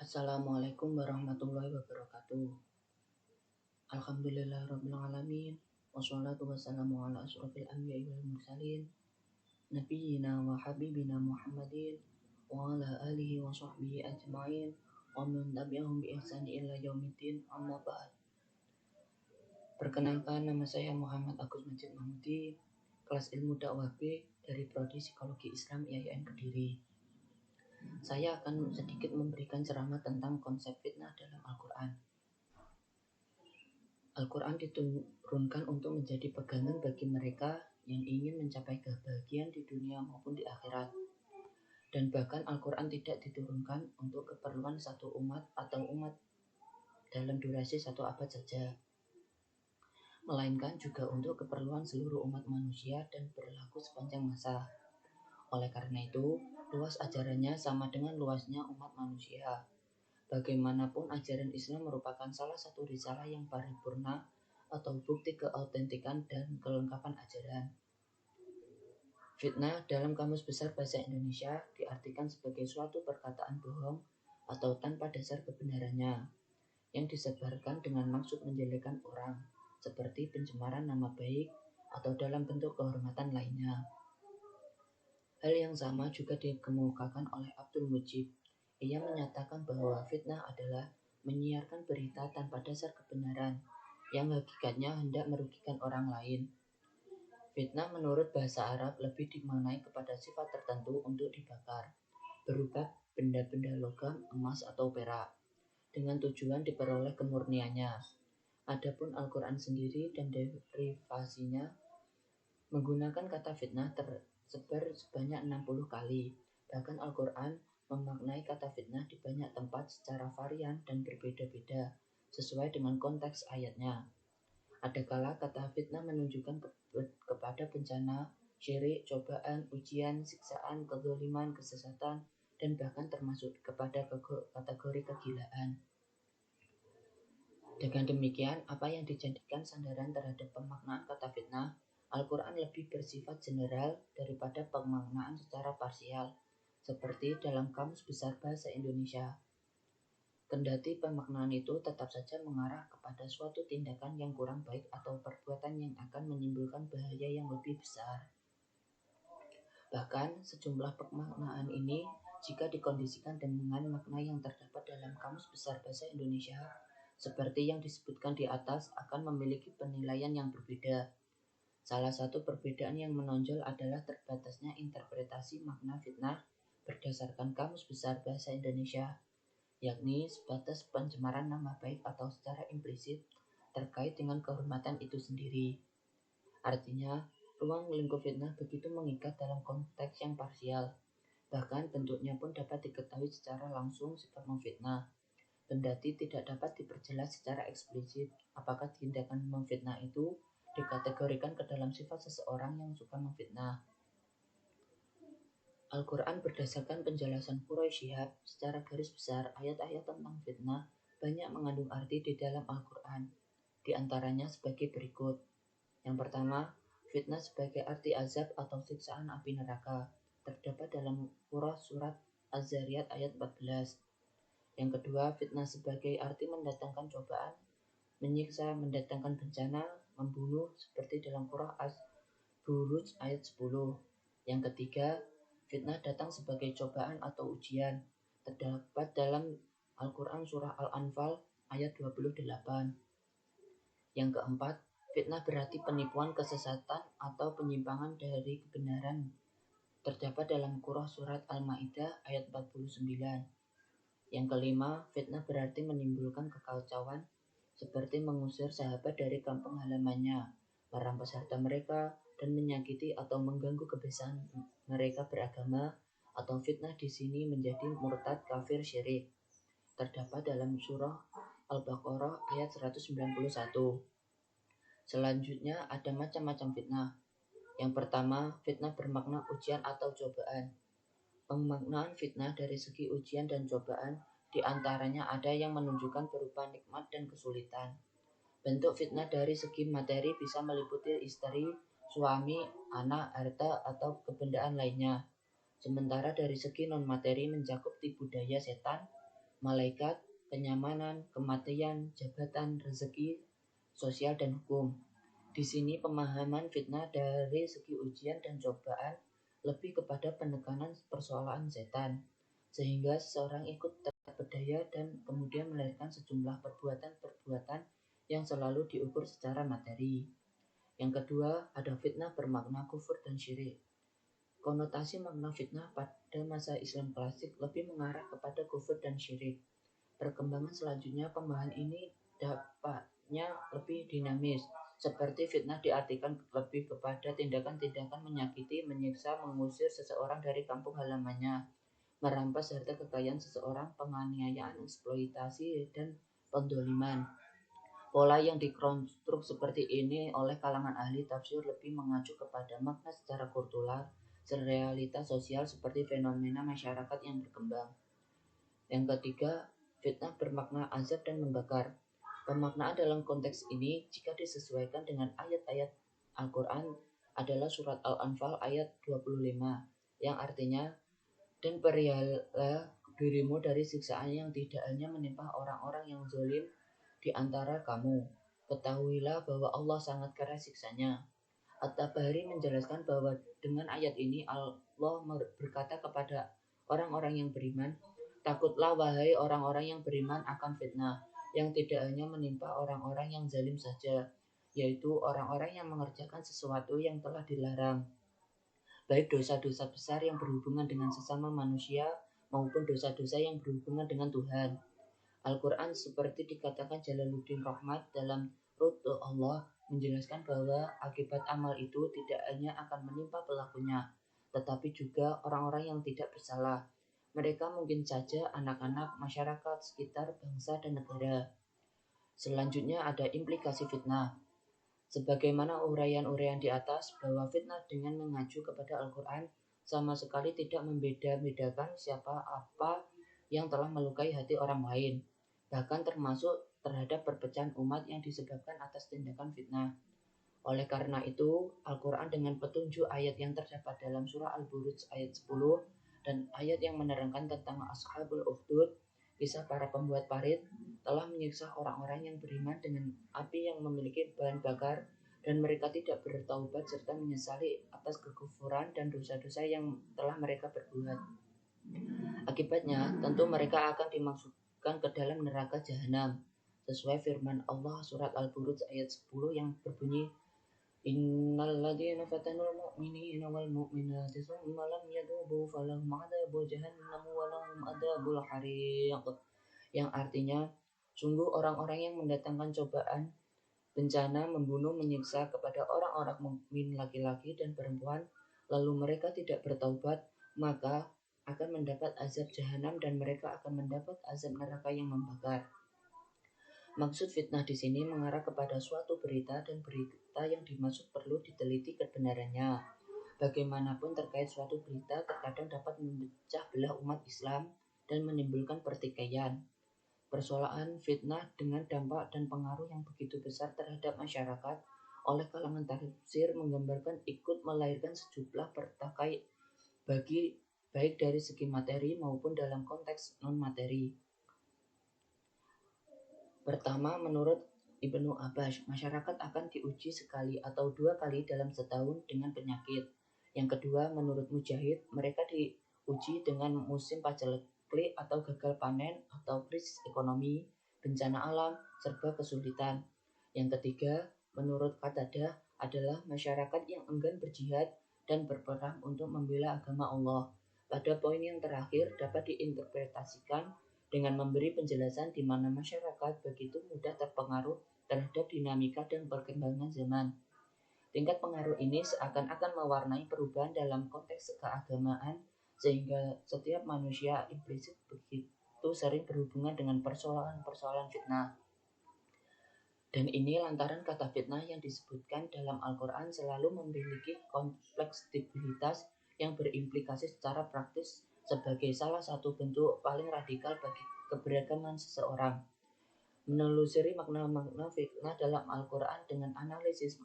Assalamualaikum warahmatullahi wabarakatuh. Alhamdulillahirrabbilalamin. Wassalatu wassalamu ala asrofil anbiya'i wal mursalin Nabiyyina wa habibina Muhammadin wa ala alihi wa sahbihi ajma'in wa man tabi'ahum bi ihsani ila yaumiddin, amma ba'd. Perkenalkan, nama saya Muhammad Agus Majid Mahmudi, kelas ilmu dakwah B dari Prodi Psikologi Islam IAIN Kediri. Saya akan sedikit memberikan ceramah tentang konsep fitnah dalam Al-Quran. Al-Quran diturunkan untuk menjadi pegangan bagi mereka yang ingin mencapai kebahagiaan di dunia maupun di akhirat. Dan bahkan Al-Quran tidak diturunkan untuk keperluan satu umat atau umat dalam durasi satu abad saja, melainkan juga untuk keperluan seluruh umat manusia dan berlaku sepanjang masa. Oleh karena itu, luas ajarannya sama dengan luasnya umat manusia. Bagaimanapun, ajaran Islam merupakan salah satu risalah yang paripurna atau bukti keautentikan dan kelengkapan ajaran. Fitnah dalam Kamus Besar Bahasa Indonesia diartikan sebagai suatu perkataan bohong atau tanpa dasar kebenarannya yang disebarkan dengan maksud menjelekkan orang, seperti pencemaran nama baik atau dalam bentuk kehormatan lainnya. Hal yang sama juga dikemukakan oleh Abdul Mujib. Ia menyatakan bahwa fitnah adalah menyiarkan berita tanpa dasar kebenaran yang hakikatnya hendak merugikan orang lain. Fitnah menurut bahasa Arab lebih dimaknai kepada sifat tertentu untuk dibakar, berupa benda-benda logam, emas atau perak, dengan tujuan diperoleh kemurniannya. Adapun Al-Quran sendiri dan derivasinya menggunakan kata fitnah tersebar sebanyak 60 kali. Bahkan Al-Quran memaknai kata fitnah di banyak tempat secara varian dan berbeda-beda sesuai dengan konteks ayatnya. Adakala kata fitnah menunjukkan kepada bencana, syirik, cobaan, ujian, siksaan, kezaliman, kesesatan, dan bahkan termasuk kepada kategori kegilaan. Dengan demikian, apa yang dijadikan sandaran terhadap pemaknaan kata fitnah, Al-Quran lebih bersifat general daripada pemaknaan secara parsial, seperti dalam Kamus Besar Bahasa Indonesia. Kendati pemaknaan itu tetap saja mengarah kepada suatu tindakan yang kurang baik atau perbuatan yang akan menimbulkan bahaya yang lebih besar. Bahkan, sejumlah pemaknaan ini, jika dikondisikan dengan makna yang terdapat dalam Kamus Besar Bahasa Indonesia, seperti yang disebutkan di atas, akan memiliki penilaian yang berbeda. Salah satu perbedaan yang menonjol adalah terbatasnya interpretasi makna fitnah berdasarkan Kamus Besar Bahasa Indonesia, yakni sebatas pencemaran nama baik atau secara implisit terkait dengan kehormatan itu sendiri. Artinya, ruang lingkup fitnah begitu mengikat dalam konteks yang parsial. Bahkan bentuknya pun dapat diketahui secara langsung sifat memfitnah. Kendati tidak dapat diperjelas secara eksplisit apakah tindakan memfitnah itu dikategorikan ke dalam sifat seseorang yang suka memfitnah. Al-Quran berdasarkan penjelasan Quraisy Shihab secara garis besar, ayat-ayat tentang fitnah banyak mengandung arti di dalam Al-Quran. Di antaranya sebagai berikut. Yang pertama, fitnah sebagai arti azab atau siksaan api neraka terdapat dalam surah surat Az-Zariyat ayat 14. Yang kedua, fitnah sebagai arti mendatangkan cobaan, menyiksa, mendatangkan bencana, membunuh seperti dalam surah Az-Buruj ayat 10. Yang ketiga, fitnah datang sebagai cobaan atau ujian, terdapat dalam Al-Quran surah Al-Anfal ayat 28. Yang keempat, fitnah berarti penipuan, kesesatan, atau penyimpangan dari kebenaran, terdapat dalam surah surat Al-Ma'idah ayat 49. Yang kelima, fitnah berarti menimbulkan kekacauan, seperti mengusir sahabat dari kampung halamannya, merampas harta mereka, dan menyakiti atau mengganggu kebiasaan mereka beragama, atau fitnah di sini menjadi murtad, kafir, syirik. Terdapat dalam surah Al-Baqarah ayat 191. Selanjutnya ada macam-macam fitnah. Yang pertama, fitnah bermakna ujian atau cobaan. Pemaknaan fitnah dari segi ujian dan cobaan diantaranya ada yang menunjukkan berupa nikmat dan kesulitan. Bentuk fitnah dari segi materi bisa meliputi istri, suami, anak, harta, atau kebendaan lainnya. Sementara dari segi non-materi mencakup tipu daya setan, malaikat, kenyamanan, kematian, jabatan, rezeki, sosial, dan hukum. Di sini pemahaman fitnah dari segi ujian dan cobaan lebih kepada penekanan persoalan setan, sehingga seseorang ikut terpedaya dan kemudian melahirkan sejumlah perbuatan-perbuatan yang selalu diukur secara materi. Yang kedua, ada fitnah bermakna kufur dan syirik. Konotasi makna fitnah pada masa Islam klasik lebih mengarah kepada kufur dan syirik. Perkembangan selanjutnya pemahaman ini dapatnya lebih dinamis, seperti fitnah diartikan lebih kepada tindakan-tindakan menyakiti, menyiksa, mengusir seseorang dari kampung halamannya, merampas harta kekayaan seseorang, penganiayaan, eksploitasi, dan pendoliman. Pola yang dikonstruk seperti ini oleh kalangan ahli tafsir lebih mengacu kepada makna secara kultural, realitas sosial seperti fenomena masyarakat yang berkembang. Yang ketiga, fitnah bermakna azab dan membakar. Pemaknaan dalam konteks ini jika disesuaikan dengan ayat-ayat Al-Quran adalah surat Al-Anfal ayat 25 yang artinya, dan perihalah dirimu dari siksaan yang tidak hanya menimpa orang-orang yang zalim di antara kamu. Ketahuilah bahwa Allah sangat keras siksanya. At-Tabari menjelaskan bahwa dengan ayat ini Allah berkata kepada orang-orang yang beriman, takutlah wahai orang-orang yang beriman akan fitnah yang tidak hanya menimpa orang-orang yang zalim saja, yaitu orang-orang yang mengerjakan sesuatu yang telah dilarang, baik dosa-dosa besar yang berhubungan dengan sesama manusia maupun dosa-dosa yang berhubungan dengan Tuhan. Al-Quran seperti dikatakan Jalaluddin Rahmat dalam Rutu Allah menjelaskan bahwa akibat amal itu tidak hanya akan menimpa pelakunya, tetapi juga orang-orang yang tidak bersalah. Mereka mungkin saja anak-anak, masyarakat sekitar, bangsa, dan negara. Selanjutnya ada implikasi fitnah. Sebagaimana uraian-uraian di atas, bahwa fitnah dengan mengacu kepada Al-Quran sama sekali tidak membeda-bedakan siapa apa yang telah melukai hati orang lain, bahkan termasuk terhadap perpecahan umat yang disebabkan atas tindakan fitnah. Oleh karena itu, Al-Quran dengan petunjuk ayat yang terdapat dalam surah Al-Buruj ayat 10 dan ayat yang menerangkan tentang Ashabul Ukhdud, kisah para pembuat parit, telah menyiksa orang-orang yang beriman dengan api yang memiliki bahan bakar dan mereka tidak bertaubat serta menyesali atas kekufuran dan dosa-dosa yang telah mereka perbuat. Akibatnya, tentu mereka akan dimasukkan ke dalam neraka jahanam, sesuai firman Allah surat Al-Buruj ayat 10 yang berbunyi, Innal ladzina fatanul mu'minina wal mu'minati tsumma lam yatubu falahum 'adzabu jahannam wa lahum 'adzabul hariq. Yang artinya, sungguh orang-orang yang mendatangkan cobaan, bencana, membunuh, menyiksa kepada orang-orang mukmin laki-laki dan perempuan, lalu mereka tidak bertaubat, maka akan mendapat azab jahanam dan mereka akan mendapat azab neraka yang membakar. Maksud fitnah di sini mengarah kepada suatu berita dan berita yang dimaksud perlu diteliti kebenarannya. Bagaimanapun terkait suatu berita terkadang dapat memecah belah umat Islam dan menimbulkan pertikaian. Persoalan fitnah dengan dampak dan pengaruh yang begitu besar terhadap masyarakat oleh kalangan tafsir menggambarkan ikut melahirkan sejumlah pertikaian bagi baik dari segi materi maupun dalam konteks non-materi. Pertama, menurut Ibnu Abbas, masyarakat akan diuji sekali atau dua kali dalam setahun dengan penyakit. Yang kedua, menurut Mujahid, mereka diuji dengan musim paceklik atau gagal panen atau krisis ekonomi, bencana alam, serba kesulitan. Yang ketiga, menurut Qatadah adalah masyarakat yang enggan berjihad dan berperang untuk membela agama Allah. Pada poin yang terakhir dapat diinterpretasikan dengan memberi penjelasan di mana masyarakat begitu mudah terpengaruh terhadap dinamika dan perkembangan zaman. Tingkat pengaruh ini seakan-akan mewarnai perubahan dalam konteks keagamaan, sehingga setiap manusia implisit begitu sering berhubungan dengan persoalan-persoalan fitnah. Dan ini lantaran kata fitnah yang disebutkan dalam Al-Quran selalu memiliki kompleksitas yang berimplikasi secara praktis sebagai salah satu bentuk paling radikal bagi keberagaman seseorang. Menelusuri makna-makna fitnah dalam Al-Quran dengan analisis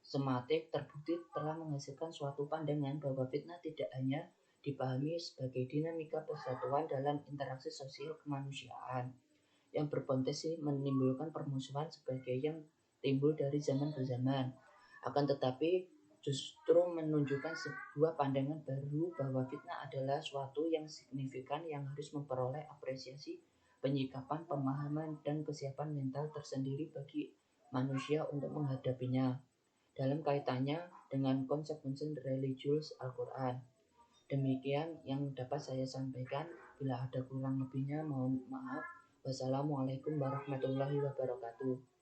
sematik terbukti telah menghasilkan suatu pandangan bahwa fitnah tidak hanya dipahami sebagai dinamika persatuan dalam interaksi sosial kemanusiaan yang berpotensi menimbulkan permusuhan sebagai yang timbul dari zaman ke zaman. Akan tetapi justru menunjukkan sebuah pandangan baru bahwa fitnah adalah suatu yang signifikan yang harus memperoleh apresiasi, penyikapan, pemahaman, dan kesiapan mental tersendiri bagi manusia untuk menghadapinya dalam kaitannya dengan konsep-konsep religius Al-Quran. Demikian yang dapat saya sampaikan. Bila ada kurang lebihnya mohon maaf. Wassalamualaikum warahmatullahi wabarakatuh.